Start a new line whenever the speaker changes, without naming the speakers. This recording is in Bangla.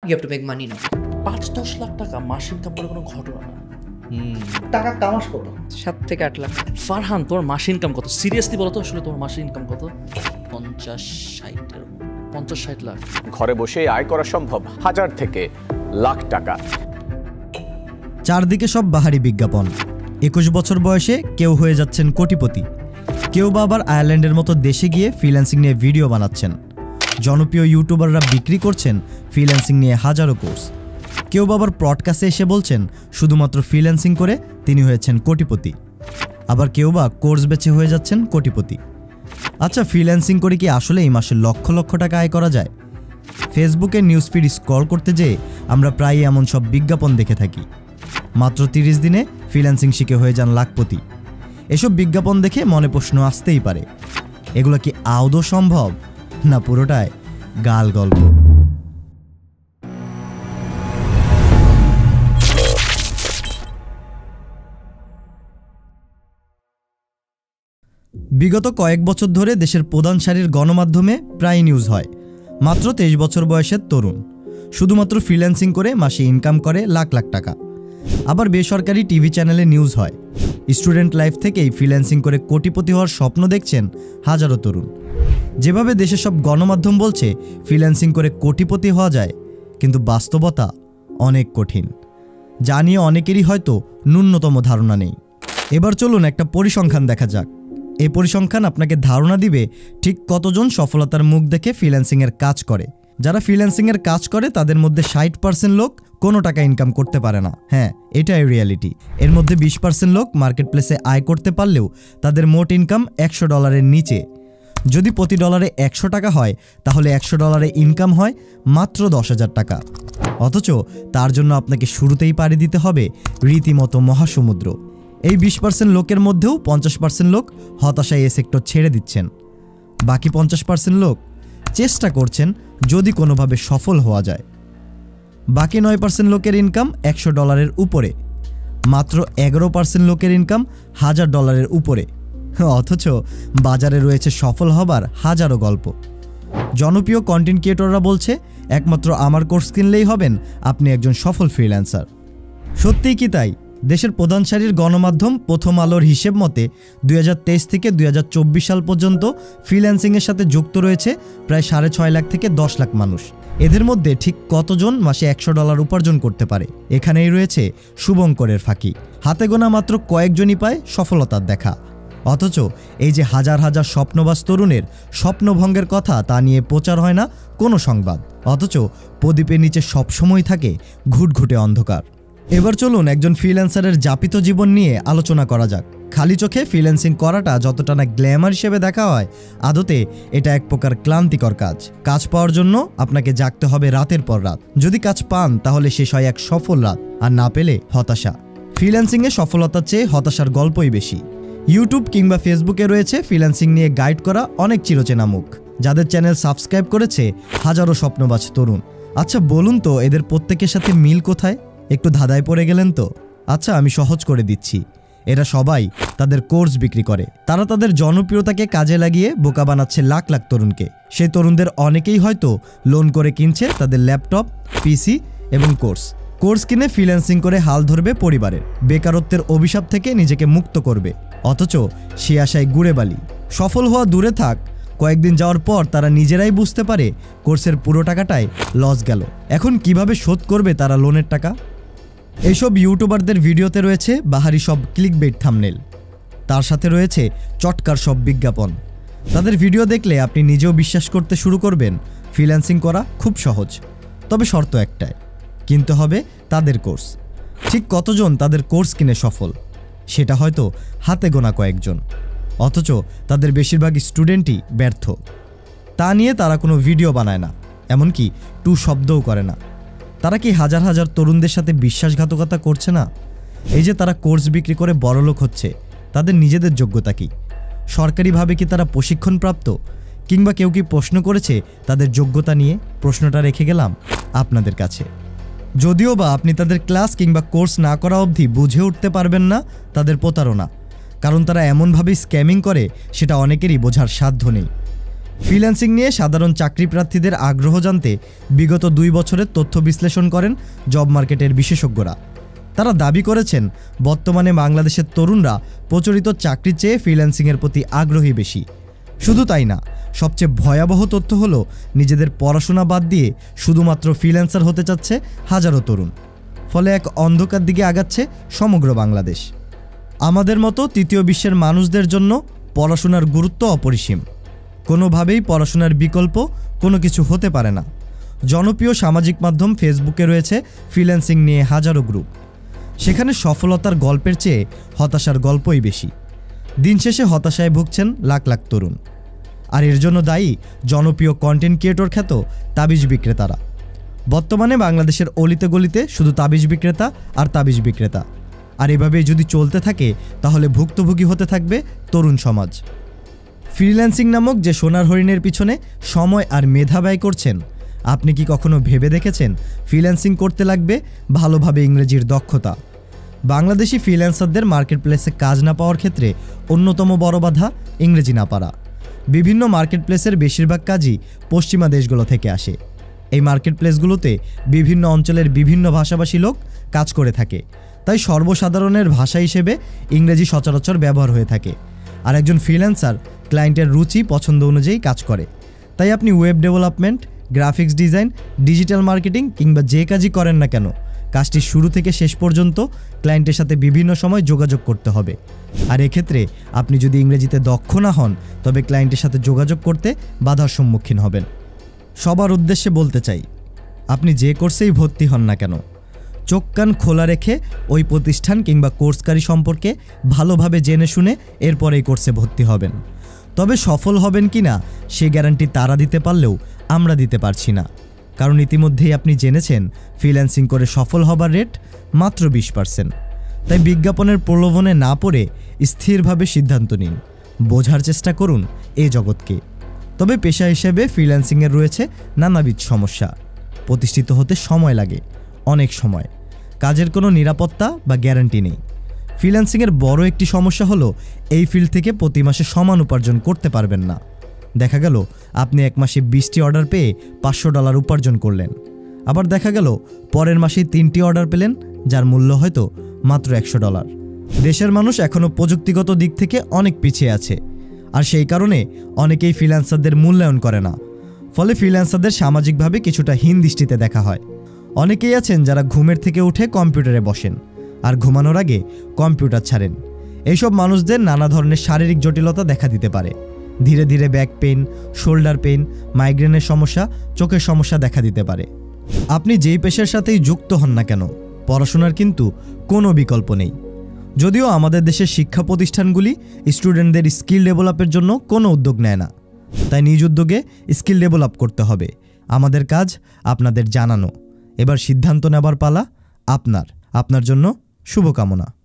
You have to make money now.
5-10 lakh টাকা মাস ইনকাম করে কোনো ঘটনা না।
টাকা কামাস কত?
7 থেকে 8 লাখ।
ফারহান, তোমার মাস ইনকাম কত? সিরিয়াসলি বলো তো, আসলে তোমার মাসের ইনকাম কত? 50-60 লাখ।
ঘরে বসে আয় করা সম্ভব 1000 থেকে লাখ টাকা।
চারদিকে সব বাহারি বিজ্ঞাপন। 21 বছর বয়সে কেউ হয়ে যাচ্ছেন কোটিপতি, কেউ বা আবার আয়ারল্যান্ডের মতো দেশে গিয়ে ফ্রিল্যান্সিং নিয়ে ভিডিও বানাচ্ছেন। জনপ্রিয় ইউটিউবাররা বিক্রি করছেন ফ্রিল্যান্সিং নিয়ে হাজারো কোর্স। কেউ বা আবার পডকাস্টে এসে বলছেন শুধুমাত্র ফ্রিল্যান্সিং করে তিনি হয়েছেন কোটিপতি। আবার কেউ বা কোর্স বেচে হয়ে যাচ্ছেন কোটিপতি। আচ্ছা, ফ্রিল্যান্সিং করে কি আসলে এই মাসে লক্ষ লক্ষ টাকা আয় করা যায়? ফেসবুকে নিউজ ফিড স্ক্রল করতে যেয়ে আমরা প্রায়ই এমন সব বিজ্ঞাপন দেখে থাকি। মাত্র 30 দিনে ফ্রিল্যান্সিং শিখে হয়ে যান লাখপতি। এসব বিজ্ঞাপন দেখে মনে প্রশ্ন আসতেই পারে, এগুলো কি আদৌ সম্ভব, না পুরোটাই গাল গল্প? বিগত কয়েক বছর ধরে দেশের প্রধান সারির গণমাধ্যমে প্রায় নিউজ হয় মাত্র 23 বছর বয়সের তরুণ শুধুমাত্র ফ্রিল্যান্সিং করে মাসে ইনকাম করে লাখ লাখ টাকা। আবার বেসরকারি টিভি চ্যানেলে নিউজ হয় স্টুডেন্ট লাইফ থেকেই ফ্রিল্যান্সিং করে কোটিপতি হওয়ার স্বপ্ন দেখছেন হাজারো তরুণ। যেভাবে দেশের সব গণমাধ্যম বলছে ফ্রিল্যান্সিং করে কোটিপতি হওয়া যায়, কিন্তু বাস্তবতা অনেক কঠিন, যা নিয়ে অনেকেরই হয়তো ন্যূনতম ধারণা নেই। এবার চলুন একটা পরিসংখ্যান দেখা যাক। এই পরিসংখ্যান আপনাকে ধারণা দিবে ঠিক কতজন সফলতার মুখ দেখে ফ্রিল্যান্সিংয়ের কাজ করে। যারা ফ্রিল্যান্সিংয়ের কাজ করে তাদের মধ্যে 60% লোক কোনো টাকা ইনকাম করতে পারে না। হ্যাঁ, এটাই রিয়ালিটি। এর মধ্যে 20% লোক মার্কেট প্লেসে আয় করতে পারলেও তাদের মোট ইনকাম $100 নিচে। যদি প্রতি ডলারে 100 টাকা হয়, তাহলে $100 ইনকাম হয় মাত্র 10,000 টাকা। অথচ তার জন্য আপনাকে শুরুতেই পাড়ি দিতে হবে রীতিমতো মহাসমুদ্র। এই 20% লোকের মধ্যেও 50% লোক হতাশায় এ সেক্টর ছেড়ে দিচ্ছেন। বাকি 50% লোক চেষ্টা করছেন যদি কোনোভাবে সফল হওয়া যায়। বাকি 9% লোকের ইনকাম $100 উপরে, মাত্র 11% লোকের ইনকাম $1000 উপরে। অথচ বাজারে রয়েছে সফল হবার হাজারো গল্প। জনপ্রিয় কন্টেন্ট ক্রিয়েটররা বলছে একমাত্র আমার কোর্স কিনলেই হবেন আপনি একজন সফল ফ্রিল্যান্সার। সত্যিই কি তাই? দেশের প্রধান সারির গণমাধ্যম প্রথম আলোর হিসেব মতে 2023 থেকে 2024 সাল পর্যন্ত ফ্রিল্যান্সিংয়ের সাথে যুক্ত রয়েছে প্রায় 6.5 লাখ থেকে 10 লাখ মানুষ। এদের মধ্যে ঠিক কতজন মাসে $100 উপার্জন করতে পারে? এখানেই রয়েছে শুভঙ্করের ফাঁকি। হাতে গোনা মাত্র কয়েকজনই পায় সফলতার দেখা। অথচ এই যে হাজার হাজার স্বপ্নবাজ তরুণের স্বপ্নভঙ্গের কথা, তা নিয়ে প্রচার হয় না কোনো সংবাদ। অথচ প্রদীপের নিচে সবসময় থাকে ঘুটঘুটে অন্ধকার। এবার চলুন একজন ফ্রিল্যান্সারের যাপিত জীবন নিয়ে আলোচনা করা যাক। খালি চোখে ফ্রিল্যান্সিং করাটা যতটা না গ্ল্যামার হিসেবে দেখা হয়, আদতে এটা এক প্রকার ক্লান্তিকর কাজ। কাজ পাওয়ার জন্য আপনাকে জাগতে হবে রাতের পর রাত। যদি কাজ পান তাহলে শেষ হয় এক সফল রাত, আর না পেলে হতাশা। ফ্রিল্যান্সিংয়ে সফলতার চেয়ে হতাশার গল্পই বেশি। ইউটিউব কিংবা ফেসবুকে রয়েছে ফ্রিল্যান্সিং নিয়ে গাইড করা অনেক চিরচেনা মুখ, যাদের চ্যানেল সাবস্ক্রাইব করেছে হাজারো স্বপ্নবাজ তরুণ। আচ্ছা বলুন তো, এদের প্রত্যেকের সাথে মিল কোথায়? একটু ধাঁধায় পড়ে গেলেন তো? আচ্ছা, আমি সহজ করে দিচ্ছি। এরা সবাই তাদের কোর্স বিক্রি করে। তারা তাদের জনপ্রিয়তাকে কাজে লাগিয়ে বোকা বানাচ্ছে লাখ লাখ তরুণকে। সেই তরুণদের অনেকেই হয়তো লোন করে কিনছে তাদের ল্যাপটপ, পিসি এবং কোর্স কিনে ফ্রিল্যান্সিং করে হাল ধরবে পরিবারের, বেকারত্বের অভিশাপ থেকে নিজেকে মুক্ত করবে। অথচ সে আশায় গুড়ে বালি। সফল হওয়া দূরে থাক, কয়েকদিন যাওয়ার পর তারা নিজেরাই বুঝতে পারে কোর্সের পুরো টাকাটাই লস গেল। এখন কিভাবে শোধ করবে তারা লোনের টাকা? এইসব ইউটিউবারদের ভিডিওতে রয়েছে বাহারি সব ক্লিকবেট থাম্বনেল, তার সাথে রয়েছে চটকার সব বিজ্ঞাপন। তাদের ভিডিও দেখলে আপনি নিজেও বিশ্বাস করতে শুরু করবেন ফ্রিল্যান্সিং করা খুব সহজ। তবে শর্ত একটাই, কিনতে হবে তাদের কোর্স। ঠিক কতজন তাদের কোর্স কিনে সফল? সেটা হয়তো হাতে গোনা কয়েকজন। অথচ তাদের বেশিরভাগ স্টুডেন্টই ব্যর্থ। তা নিয়ে তারা কোনো ভিডিও বানায় না, এমনকি টু শব্দও করে না। তারা কি হাজার হাজার তরুণদের সাথে বিশ্বাসঘাতকতা করছে না? এই যে তারা কোর্স বিক্রি করে বড়লোক হচ্ছে, তাদের নিজেদের যোগ্যতা কি? সরকারিভাবে কি তারা প্রশিক্ষণপ্রাপ্ত? কিংবা কেউ কি প্রশ্ন করেছে তাদের যোগ্যতা নিয়ে? প্রশ্নটা রেখে গেলাম আপনাদের কাছে। যদিও বা আপনি তাদের ক্লাস কিংবা কোর্স না করা অবধি বুঝে উঠতে পারবেন না তাদের প্রতারণা, কারণ তারা এমনভাবেই স্ক্যামিং করে সেটা অনেকেরই বোঝার সাধ্য নেই। ফ্রিল্যান্সিং নিয়ে সাধারণ চাকরি প্রার্থীদের আগ্রহ জানতে বিগত 2 বছরের তথ্য বিশ্লেষণ করেন জব মার্কেটের বিশেষজ্ঞরা। তারা দাবি করেছেন বর্তমানে বাংলাদেশের তরুণরা প্রচলিত চাকরির চেয়ে ফ্রিল্যান্সিংয়ের প্রতি আগ্রহী বেশি। শুধু তাই না, সবচেয়ে ভয়াবহ তথ্য হলো নিজেদের পড়াশোনা বাদ দিয়ে শুধুমাত্র ফ্রিল্যান্সার হতে চাচ্ছে হাজারো তরুণ। ফলে এক অন্ধকার দিকে আগাচ্ছে সমগ্র বাংলাদেশ। আমাদের মতো তৃতীয় বিশ্বের মানুষদের জন্য পড়াশোনার গুরুত্ব অপরিসীম। কোনোভাবেই পড়াশোনার বিকল্প কোনো কিছু হতে পারে না। জনপ্রিয় সামাজিক মাধ্যম ফেসবুকে রয়েছে ফ্রিল্যান্সিং নিয়ে হাজারো গ্রুপ। সেখানে সফলতার গল্পের চেয়ে হতাশার গল্পই বেশি। দিন শেষে হতাশায় ভুগছেন লাখ লাখ তরুণ। আর এর জন্য দায়ী জনপ্রিয় কন্টেন্ট ক্রিয়েটর খ্যাত তাবিজ বিক্রেতারা। বর্তমানে বাংলাদেশের অলিতে গলিতে শুধু তাবিজ বিক্রেতা আর তাবিজ বিক্রেতা। আর এভাবেই যদি চলতে থাকে তাহলে ভুক্তভোগী হতে থাকবে তরুণ সমাজ। ফ্রিল্যান্সিং নামক যে সোনার হরিণের পিছনে সময় আর মেধা ব্যয় করছেন, আপনি কি কখনো ভেবে দেখেছেন ফ্রিল্যান্সিং করতে লাগবে ভালোভাবে ইংরেজির দক্ষতা? বাংলাদেশি ফ্রিল্যান্সারদের মার্কেট প্লেসে কাজ না পাওয়ার ক্ষেত্রে অন্যতম বড় বাধা ইংরেজি না পারা। বিভিন্ন মার্কেট প্লেসের বেশিরভাগ কাজই পশ্চিমা দেশগুলো থেকে আসে। এই মার্কেট প্লেসগুলোতে বিভিন্ন অঞ্চলের বিভিন্ন ভাষাভাষী লোক কাজ করে থাকে, তাই সর্বসাধারণের ভাষা হিসেবে ইংরেজি সচরাচর ব্যবহার হয়ে থাকে। আর একজন ফ্রিল্যান্সার ক্লায়েন্টের রুচি পছন্দ অনুযায়ী কাজ করে। তাই আপনি web development, graphics design, digital marketing কিংবা যে কাজই করেন না কেন, কাজটি শুরু থেকে শেষ পর্যন্ত ক্লায়েন্টের সাথে বিভিন্ন সময় যোগাযোগ করতে হবে। আর এক্ষেত্রে আপনি যদি ইংরেজিতে দক্ষ না হন তবে ক্লায়েন্টের সাথে যোগাযোগ করতে বাধার সম্মুখীন হবেন। সবার উদ্দেশ্যে বলতে চাই, আপনি যে কোর্সেই ভর্তি হন না কেন, চোখ কান খোলা রেখে ওই প্রতিষ্ঠান কিংবা কোর্সকারী সম্পর্কে ভালোভাবে জেনে শুনে এরপর এই কোর্সে ভর্তি হবেন। তবে সফল হবেন কি না সে গ্যারান্টি তারা দিতে পারলেও আমরা দিতে পারছি না। কারণ ইতিমধ্যেই আপনি জেনেছেন ফ্রিল্যান্সিং করে সফল হবার রেট মাত্র 20%। তাই বিজ্ঞাপনের প্রলোভনে না পড়ে স্থিরভাবে সিদ্ধান্ত নিন, বোঝার চেষ্টা করুন এ জগৎকে। তবে পেশা হিসেবে ফ্রিল্যান্সিংয়ের রয়েছে নানাবিধ সমস্যা। প্রতিষ্ঠিত হতে সময় লাগে, অনেক সময়। কাজের কোনো নিরাপত্তা বা গ্যারান্টি নেই। ফ্রিল্যান্সিংয়ের বড় একটি সমস্যা হলো এই ফিল্ড থেকে প্রতি মাসে সমান উপার্জন করতে পারবেন না। দেখা গেল আপনি এক মাসে 20টি অর্ডার পেয়ে $500 উপার্জন করলেন। আবার দেখা গেল পরের মাসেই 3টি অর্ডার পেলেন, যার মূল্য হয়তো মাত্র $100। দেশের মানুষ এখনও প্রযুক্তিগত দিক থেকে অনেক পিছিয়ে আছে, আর সেই কারণে অনেকেই ফ্রিল্যান্সারদের মূল্যায়ন করে না। ফলে ফ্রিল্যান্সারদের সামাজিকভাবে কিছুটা হীন দৃষ্টিতে দেখা হয়। অনেকেই আছেন যারা ঘুমের থেকে উঠে কম্পিউটারে বসেন আর ঘুমানোর আগে কম্পিউটার ছাড়েন। এইসব মানুষদের নানা ধরনের শারীরিক জটিলতা দেখা দিতে পারে। ধীরে ধীরে ব্যাক পেইন, শোল্ডার পেইন, মাইগ্রেনের সমস্যা, চোখের সমস্যা দেখা দিতে পারে। আপনি যেই পেশার সাথেই যুক্ত হন না কেন, পড়াশোনার কিন্তু কোনো বিকল্প নেই। যদিও আমাদের দেশের শিক্ষা প্রতিষ্ঠানগুলি স্টুডেন্টদের স্কিল ডেভেলপের জন্য কোনো উদ্যোগ নেয় না, তাই নিজ উদ্যোগে স্কিল ডেভেলপ করতে হবে। আমাদের কাজ আপনাদের জানানো। এবার সিদ্ধান্ত নেবার পালা আপনার। আপনার জন্য শুভকামনা।